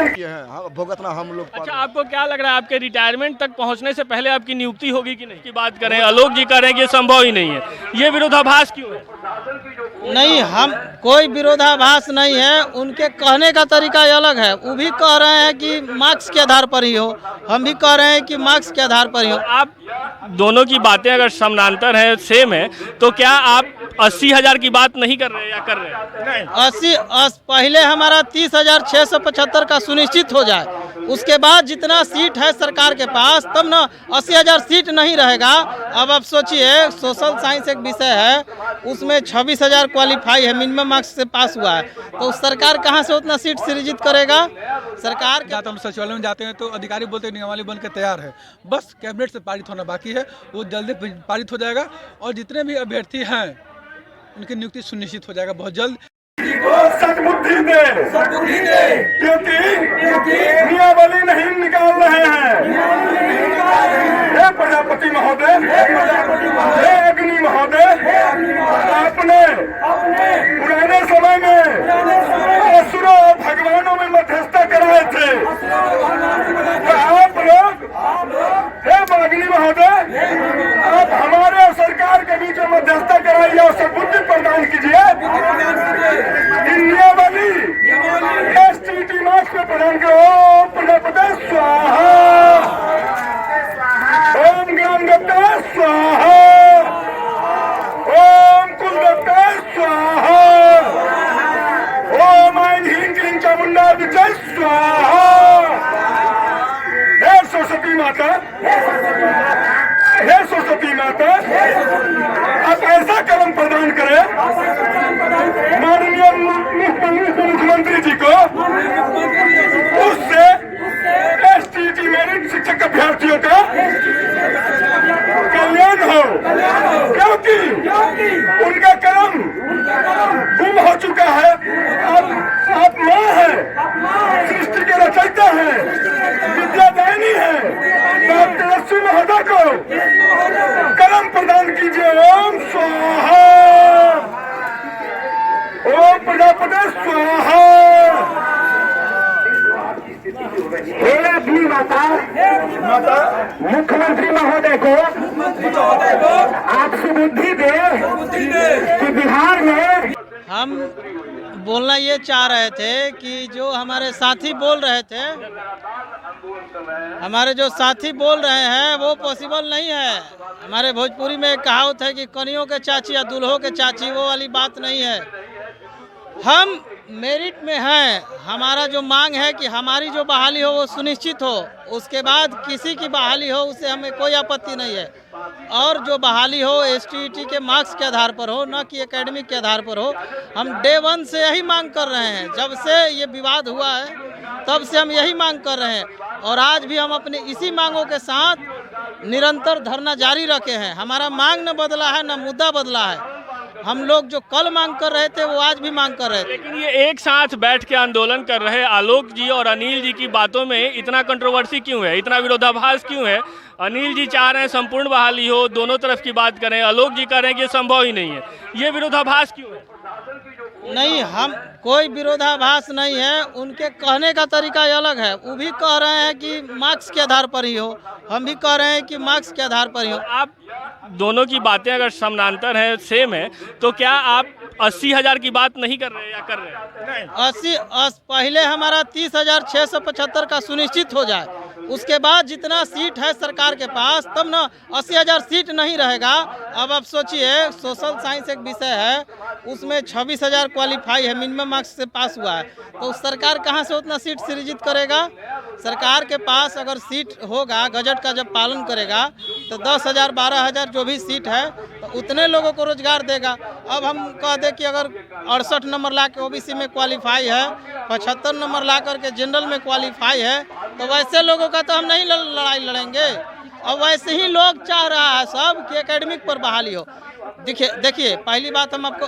किए हैं, भुगतना हम लोग। अच्छा, आपको क्या लग रहा है आपके रिटायरमेंट तक पहुंचने से पहले आपकी नियुक्ति होगी कि नहीं की बात करें? आलोक जी कह रहे हैं कि ये संभव ही नहीं है, ये विरोधाभास क्यों है? नहीं, हम कोई विरोधाभास नहीं है, उनके कहने का तरीका अलग है। वो भी कह रहे हैं कि मार्क्स के आधार पर ही हो, हम भी कह रहे हैं कि मार्क्स के आधार पर ही हो। आप दोनों की बातें अगर समानांतर है, सेम है, तो क्या आप 80,000 की बात नहीं कर रहे हैं या कर रहे हैं? पहले हमारा 30,675 का सुनिश्चित हो जाए, उसके बाद जितना सीट है सरकार के पास, तब ना 80,000 सीट नहीं रहेगा। अब आप सोचिए, सोशल साइंस एक विषय है, उसमें 26,000 क्वालिफाई है, मिनिमम मार्क्स से पास हुआ है, तो सरकार कहाँ से उतना सीट सृजित करेगा? सरकार जाते हम सचिवालय में जाते हैं तो अधिकारी बोलते हैं नियमावली बन के तैयार है, बस कैबिनेट से पारित होना बाकी है, वो जल्दी पारित हो जाएगा और जितने भी अभ्यर्थी हैं उनकी नियुक्ति सुनिश्चित हो जाएगा बहुत जल्द। सद्बुद्धि दे, क्योंकि नियमावली नहीं निकाल रहे हैं। हे प्रजापति महोदय, हे अग्नि महोदय, आपने पुराने समय में असुरों और भगवानों में मध्यस्थता कराए थे, तो आप लोग, हे अग्नि महोदय, आप हमारे और सरकार के बीच में मध्यस्थता कराइए और सद्बुद्धि प्रदान कीजिए। नियमावली एसटीटी मार्क्स पे प्रदान करो। ओम प्रजापति स्वाहा, ओम ज्ञान दत्ता स्वाहा, ओम कुल दत्ता स्वाहा, ओम आइन ह्रीं क्लीं चामुंडा विजय स्वाहा। हे सरस्वती माता, हे सरस्वती माता, आप ऐसा कर्म प्रदान करें माननीय मुख्यमंत्री जी को, उससे एसटीटी मेरिट शिक्षक अभ्यर्थियों का कल्याण हो, क्योंकि उनका कर्म गुम हो चुका है। आप माँ हैं, सृष्टि के रचयिता हैं, विद्यादायिनी हैं, आप तेजस्वी महोदय को कर्म प्रदान कीजिए। ओम स्वाहा, ओम प्रजापति स्वाहा। हे अग्नि माता, मुख्यमंत्री महोदय को आप सुबुद्धि दे कि बिहार में हम बोलना ये चाह रहे थे कि जो हमारे साथी बोल रहे थे, हमारे जो साथी बोल रहे हैं वो पॉसिबल नहीं है। हमारे भोजपुरी में एक कहावत है कि कनियों के चाची या दूल्हों के चाची, वो वाली बात नहीं है। हम मेरिट में हैं, हमारा जो मांग है कि हमारी जो बहाली हो वो सुनिश्चित हो, उसके बाद किसी की बहाली हो उससे हमें कोई आपत्ति नहीं है। और जो बहाली हो एसटीईटी के मार्क्स के आधार पर हो, न कि एकेडमिक के आधार पर हो। हम डे 1 से यही मांग कर रहे हैं, जब से ये विवाद हुआ है तब से हम यही मांग कर रहे हैं और आज भी हम अपने इसी मांगों के साथ निरंतर धरना जारी रखे हैं। हमारा मांग न बदला है, न मुद्दा बदला है। हम लोग जो कल मांग कर रहे थे वो आज भी मांग कर रहे थे। लेकिन ये एक साथ बैठ के आंदोलन कर रहे आलोक जी और अनिल जी की बातों में इतना कंट्रोवर्सी क्यों है, इतना विरोधाभास क्यों है? अनिल जी चाह रहे हैं संपूर्ण बहाली हो, दोनों तरफ की बात करें, आलोक जी कह रहे हैं कि ये संभव ही नहीं है, ये विरोधाभास क्यों है? नहीं, हम कोई विरोधाभास नहीं है, उनके कहने का तरीका अलग है। वो भी कह रहे हैं कि मार्क्स के आधार पर ही हो, हम भी कह रहे हैं कि मार्क्स के आधार पर ही हो। आप दोनों की बातें अगर समानांतर है, सेम है, तो क्या आप 80,000 की बात नहीं कर रहे हैं या कर रहे हैं? पहले हमारा 30,675 का सुनिश्चित हो जाए, उसके बाद जितना सीट है सरकार के पास, तब ना 80,000 सीट नहीं रहेगा। अब आप सोचिए, सोशल साइंस एक विषय है, उसमें 26,000 क्वालिफाई है, मिनिमम मार्क्स से पास हुआ है, तो सरकार कहाँ से उतना सीट सृजित करेगा? सरकार के पास अगर सीट होगा, गजट का जब पालन करेगा, तो 10,000 12,000 जो भी सीट है तो उतने लोगों को रोजगार देगा। अब हम कह दें कि अगर 68 नंबर ला के ओबीसी में क्वालिफाई है, 75 नंबर ला करके जनरल में क्वालिफाई है, तो वैसे लोगों का तो हम नहीं लड़ाई लड़ेंगे। और वैसे ही लोग चाह रहा है सब कि एकेडमिक पर बहाली हो। देखिए, पहली बात हम आपको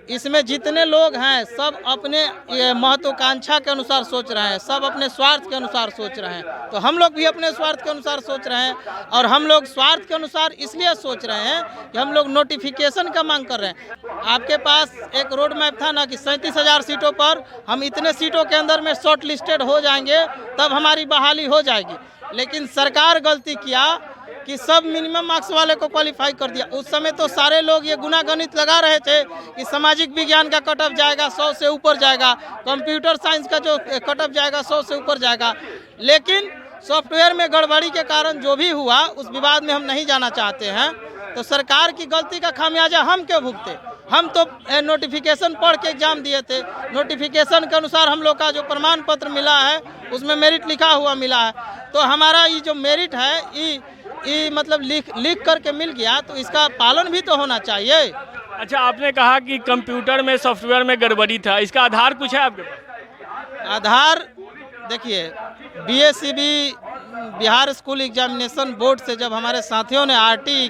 इसमें जितने लोग हैं सब अपने ये महत्वाकांक्षा के अनुसार सोच रहे हैं, सब अपने स्वार्थ के अनुसार सोच रहे हैं। तो हम लोग भी अपने स्वार्थ के अनुसार सोच रहे हैं, और हम लोग स्वार्थ के अनुसार इसलिए सोच रहे हैं कि हम लोग नोटिफिकेशन का मांग कर रहे हैं। आपके पास एक रोड मैप था ना कि 37,000 सीटों पर हम इतने सीटों के अंदर में शॉर्ट लिस्टेड हो जाएंगे तब हमारी बहाली हो जाएगी, लेकिन सरकार गलती किया कि सब मिनिमम मार्क्स वाले को क्वालिफाई कर दिया। उस समय तो सारे लोग ये गुनागणित लगा रहे थे कि सामाजिक विज्ञान का कट ऑफ जाएगा 100 से ऊपर जाएगा, कंप्यूटर साइंस का जो कट ऑफ जाएगा 100 से ऊपर जाएगा, लेकिन सॉफ्टवेयर में गड़बड़ी के कारण जो भी हुआ उस विवाद में हम नहीं जाना चाहते हैं। तो सरकार की गलती का खामियाजा हम क्यों भुगते? हम तो नोटिफिकेशन पढ़ के एग्जाम दिए थे, नोटिफिकेशन के अनुसार हम लोग का जो प्रमाण पत्र मिला है उसमें मेरिट लिखा हुआ मिला है। तो हमारा ये जो मेरिट है ये मतलब लिख करके मिल गया, तो इसका पालन भी तो होना चाहिए। अच्छा, आपने कहा कि कंप्यूटर में सॉफ्टवेयर में गड़बड़ी था, इसका आधार कुछ है आपके पास? आधार देखिए, BSCB Bihar school examination board से जब हमारे साथियों ने RTI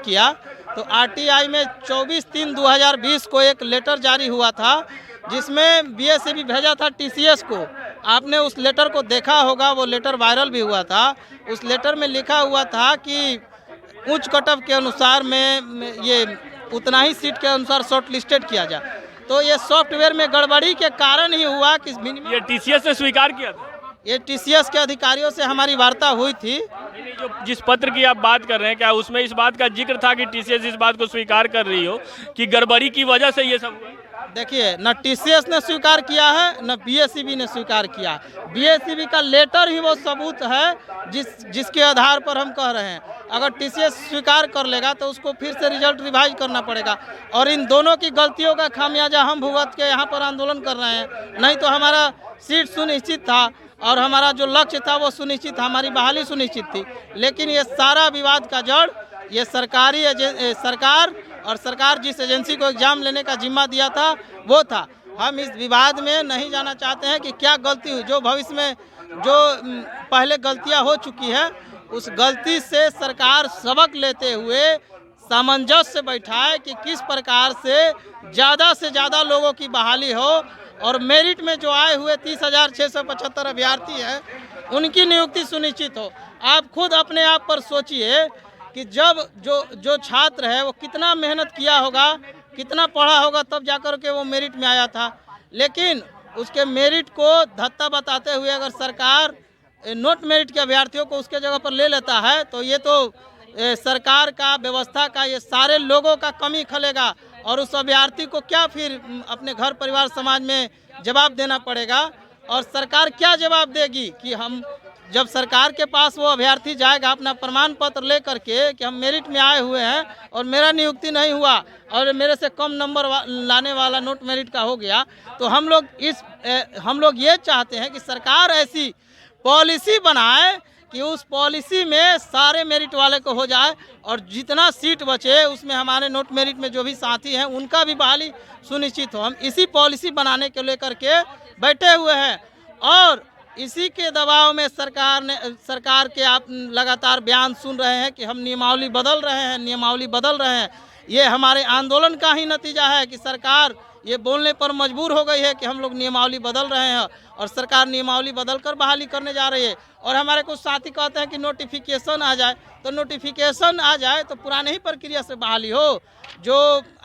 किया तो RTI में 24/3/2020 को एक लेटर जारी हुआ था जिसमें BSCB भेजा था TCS को। आपने उस लेटर को देखा होगा, वो लेटर वायरल भी हुआ था। उस लेटर में लिखा हुआ था कि उच्च कट ऑफ के अनुसार में ये उतना ही सीट के अनुसार शॉर्ट लिस्टेड किया जाए। तो ये सॉफ्टवेयर में गड़बड़ी के कारण ही हुआ कि ये TCS ने स्वीकार किया था? ये TCS के अधिकारियों से हमारी वार्ता हुई थी। जो जिस पत्र की आप बात कर रहे हैं, क्या उसमें इस बात का जिक्र था कि TCS इस बात को स्वीकार कर रही हो कि गड़बड़ी की वजह से ये सब हुआ? देखिए, न TCS ने स्वीकार किया है न BSCB ने स्वीकार किया है। BSCB का लेटर ही वो सबूत है जिसके आधार पर हम कह रहे हैं। अगर TCS स्वीकार कर लेगा तो उसको फिर से रिजल्ट रिवाइज करना पड़ेगा, और इन दोनों की गलतियों का खामियाजा हम भुगत के यहाँ पर आंदोलन कर रहे हैं। नहीं तो हमारा सीट सुनिश्चित था और हमारा जो लक्ष्य था वो सुनिश्चित था, हमारी बहाली सुनिश्चित थी। लेकिन ये सारा विवाद का जड़ ये सरकार और सरकार जिस एजेंसी को एग्जाम लेने का जिम्मा दिया था वो था। हम इस विवाद में नहीं जाना चाहते हैं कि क्या गलती हुई। जो भविष्य में जो पहले गलतियां हो चुकी है उस गलती से सरकार सबक लेते हुए सामंजस्य बैठाए कि किस प्रकार से ज़्यादा लोगों की बहाली हो, और मेरिट में जो आए हुए 30,675 अभ्यर्थी हैं उनकी नियुक्ति सुनिश्चित हो। आप खुद अपने आप पर सोचिए कि जब जो छात्र है वो कितना मेहनत किया होगा, कितना पढ़ा होगा, तब जाकर के वो मेरिट में आया था। लेकिन उसके मेरिट को धत्ता बताते हुए अगर सरकार नोट मेरिट के अभ्यर्थियों को उसके जगह पर ले लेता है तो ये तो सरकार का, व्यवस्था का, ये सारे लोगों का कमी खलेगा, और उस अभ्यर्थी को क्या फिर अपने घर परिवार समाज में जवाब देना पड़ेगा। और सरकार क्या जवाब देगी कि हम जब सरकार के पास वो अभ्यर्थी जाएगा अपना प्रमाण पत्र ले करके कि हम मेरिट में आए हुए हैं और मेरा नियुक्ति नहीं हुआ और मेरे से कम नंबर लाने वाला नोट मेरिट का हो गया, तो हम लोग ये चाहते हैं कि सरकार ऐसी पॉलिसी बनाए कि उस पॉलिसी में सारे मेरिट वाले को हो जाए, और जितना सीट बचे उसमें हमारे नोट मेरिट में जो भी साथी हैं उनका भी बहाली सुनिश्चित हो। हम इसी पॉलिसी बनाने के लेकर के बैठे हुए हैं, और इसी के दबाव में सरकार के आप लगातार बयान सुन रहे हैं कि हम नियमावली बदल रहे हैं। ये हमारे आंदोलन का ही नतीजा है कि सरकार ये बोलने पर मजबूर हो गई है कि हम लोग नियमावली बदल रहे हैं, और सरकार नियमावली बदलकर बहाली करने जा रही है। और हमारे कुछ साथी कहते हैं कि नोटिफिकेशन आ जाए, तो नोटिफिकेशन आ जाए तो पुराने ही प्रक्रिया से बहाली हो। जो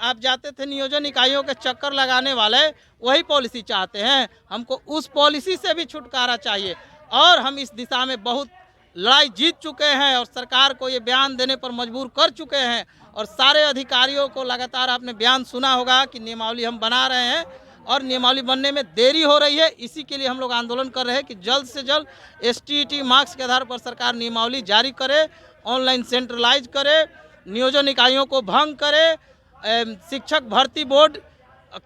आप जाते थे नियोजन इकाइयों के चक्कर लगाने वाले, वही पॉलिसी चाहते हैं। हमको उस पॉलिसी से भी छुटकारा चाहिए, और हम इस दिशा में बहुत लड़ाई जीत चुके हैं और सरकार को ये बयान देने पर मजबूर कर चुके हैं। और सारे अधिकारियों को लगातार आपने बयान सुना होगा कि नियमावली हम बना रहे हैं, और नियमावली बनने में देरी हो रही है। इसी के लिए हम लोग आंदोलन कर रहे हैं कि जल्द से जल्द STET मार्क्स के आधार पर सरकार नियमावली जारी करे, ऑनलाइन सेंट्रलाइज करे, नियोजन इकाइयों को भंग करे, शिक्षक भर्ती बोर्ड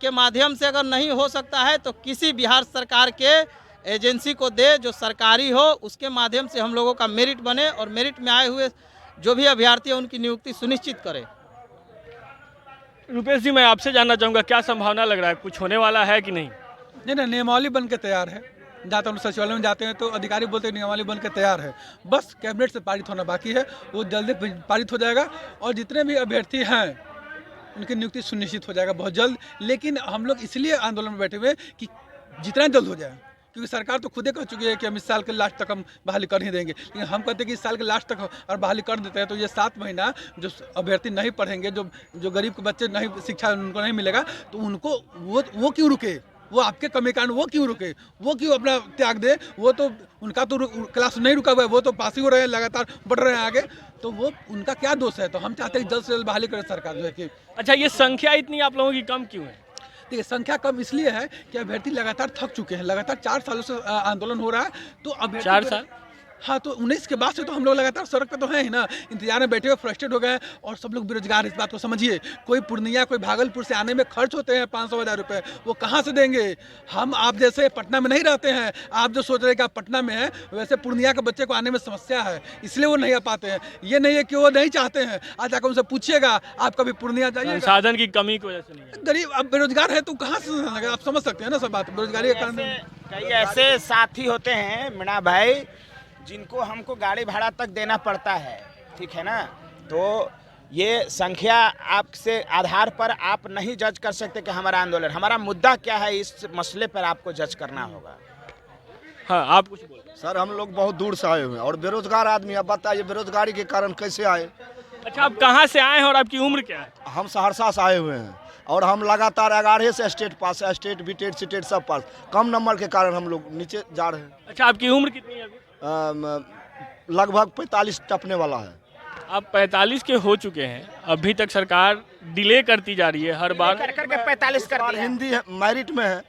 के माध्यम से अगर नहीं हो सकता है तो किसी बिहार सरकार के एजेंसी को दे जो सरकारी हो, उसके माध्यम से हम लोगों का मेरिट बने, और मेरिट में आए हुए जो भी अभ्यर्थी हैं उनकी नियुक्ति सुनिश्चित करें। रुपेश जी, मैं आपसे जानना चाहूँगा, क्या संभावना लग रहा है, कुछ होने वाला है कि नहीं? नहीं, नियमावली बन के तैयार है। जाते हैं सचिवालय में जाते हैं तो अधिकारी बोलते हैं नियमावली बन के तैयार है, बस कैबिनेट से पारित होना बाकी है। वो जल्दी पारित हो जाएगा, और जितने भी अभ्यर्थी हैं उनकी नियुक्ति सुनिश्चित हो जाएगा बहुत जल्द। लेकिन हम लोग इसलिए आंदोलन में बैठे हुए हैं कि जितना जल्द हो जाए, क्योंकि सरकार तो खुद ही कह चुकी है कि हम इस साल के लास्ट तक हम बहाली कर ही देंगे। लेकिन हम कहते हैं कि इस साल के लास्ट तक और बहाली कर देते हैं तो ये 7 महीना जो अभ्यर्थी नहीं पढ़ेंगे, जो गरीब के बच्चे नहीं शिक्षा उनको नहीं मिलेगा, तो उनको वो क्यों रुके? वो आपके कमी कारण वो क्यों रुके? वो क्यों अपना त्याग दे? वो तो उनका तो क्लास नहीं रुका हुआ है, वो तो पास ही हो रहे हैं, लगातार बढ़ रहे हैं आगे, तो वो उनका क्या दोष है? तो हम चाहते हैं जल्द से जल्द बहाली करे सरकार जो है कि। अच्छा, ये संख्या इतनी आप लोगों की कम क्यों है? देखिए, संख्या कम इसलिए है कि अभ्यर्थी लगातार थक चुके हैं। लगातार 4 सालों से आंदोलन हो रहा है, तो अभ्यर्थी 4 साल? हाँ, तो 19 के बाद से तो हम लोग लगातार सड़क पे तो हैं ही ना, इंतजार में बैठे हुए, फ्रस्ट्रेट हो गए हैं और सब लोग बेरोजगार। इस बात को समझिए। कोई पूर्णिया, कोई भागलपुर से आने में खर्च होते हैं 500-1000 रुपये, वो कहाँ से देंगे? हम आप जैसे पटना में नहीं रहते हैं। आप जो सोच रहे हैं कि आप पटना में हैं, वैसे पूर्णिया के बच्चे को आने में समस्या है, इसलिए वो नहीं आ पाते हैं। ये नहीं है कि वो नहीं चाहते हैं। आज जाकर उनसे पूछिएगा, आप कभी पूर्णिया जाइएगा, संसाधन की कमी की वजह से नहीं है। गरीब अब बेरोजगार है तो कहाँ से, आप समझ सकते हैं ना सब बात, बेरोजगारी के कारण। कई ऐसे साथी होते हैं मीणा भाई, जिनको हमको गाड़ी भाड़ा तक देना पड़ता है, ठीक है ना? तो ये संख्या आपसे आधार पर आप नहीं जज कर सकते कि हमारा आंदोलन, हमारा मुद्दा क्या है, इस मसले पर आपको जज करना होगा। हाँ, आप कुछ बोलो। सर हम लोग बहुत दूर से आए हुए हैं और बेरोजगार आदमी। अब बताइए बेरोजगारी के कारण कैसे आए? अच्छा, आप कहाँ से आए हैं और आपकी उम्र क्या है? हम सहरसा से आए हुए हैं और हम लगातार 11 से स्टेट पास है, स्टेट बीटेड सीटेड सब पास। कम नंबर के कारण हम लोग नीचे जा रहे हैं। अच्छा, आपकी उम्र कितनी है अभी? लगभग 45 टपने वाला है। आप 45 के हो चुके हैं, अभी तक सरकार डिले करती जा रही है हर बार। करके 45 कर और दिया। हिंदी है, मेरिट में है,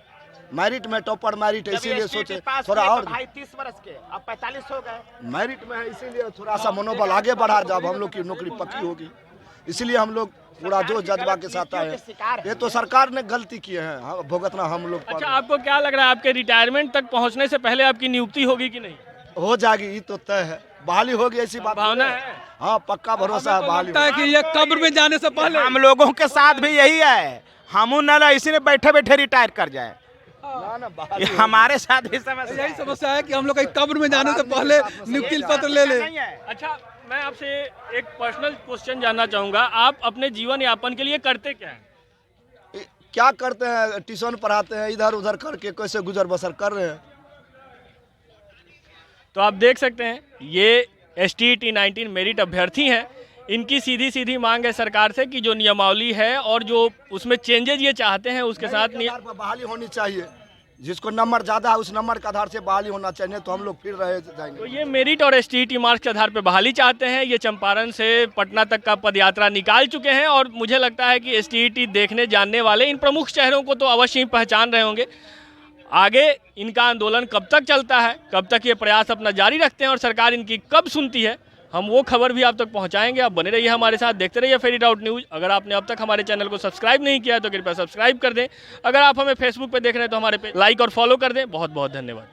मेरिट में टॉपर मेरिट है, इसीलिए सोचे थोड़ा और और भाई 30 वर्ष के, अब 45 हो गए। मेरिट में है, इसीलिए थोड़ा सा मनोबल आगे बढ़ा, जब हम लोग की नौकरी पक्की होगी, इसलिए हम लोग पूरा जोश जज्बा के साथ आए हैं। ये तो सरकार ने गलती की है, भुगतना हम लोग पर। अच्छा, आपको क्या लग रहा है, आपके रिटायरमेंट तक पहुंचने से पहले आपकी नियुक्ति होगी कि नहीं? हो जाएगी, ये तो तय है। बहाली होगी, ऐसी बात भावना है? हाँ, पक्का भरोसा है बहाली लगता है कि ये कब्र में जाने से पहले हम लोगों के साथ भी यही है, हम ना इसी ने बैठे बैठे रिटायर कर जाए। ये हमारे साथ भी समस्या यही समस्या है कि हम लोग कहीं कब्र में जाने से पहले नियुक्ति पत्र ले लें। अच्छा, मैं आपसे एक पर्सनल क्वेश्चन जानना चाहूँगा, आप अपने जीवन यापन के लिए करते क्या हैं? क्या करते हैं? ट्यूशन पढ़ाते हैं, इधर उधर करके कैसे गुजर बसर कर रहे हैं। तो आप देख सकते हैं, ये STET 19 मेरिट अभ्यर्थी हैं। इनकी सीधी सीधी मांग है सरकार से कि जो नियमावली है और जो उसमें चेंजेज ये चाहते हैं उसके साथ आधार पर बहाली होनी चाहिए। जिसको नंबर ज़्यादा है उस नंबर के आधार से बहाली होना चाहिए, तो हम लोग फिर रह जाएंगे। तो ये मेरिट और STET मार्क्स के आधार पर बहाली चाहते हैं। ये चंपारण से पटना तक का पदयात्रा निकाल चुके हैं और मुझे लगता है कि STET देखने जानने वाले इन प्रमुख चेहरों को तो अवश्य ही पहचान रहे होंगे। आगे इनका आंदोलन कब तक चलता है, कब तक ये प्रयास अपना जारी रखते हैं और सरकार इनकी कब सुनती है, हम वो खबर भी आप तक पहुंचाएंगे। आप बने रहिए हमारे साथ, देखते रहिए फेरी आउट न्यूज़। अगर आपने अब तक हमारे चैनल को सब्सक्राइब नहीं किया तो कृपया सब्सक्राइब कर दें। अगर आप हमें फेसबुक पे देख रहे हैं तो हमारे पे लाइक और फॉलो कर दें। बहुत बहुत धन्यवाद।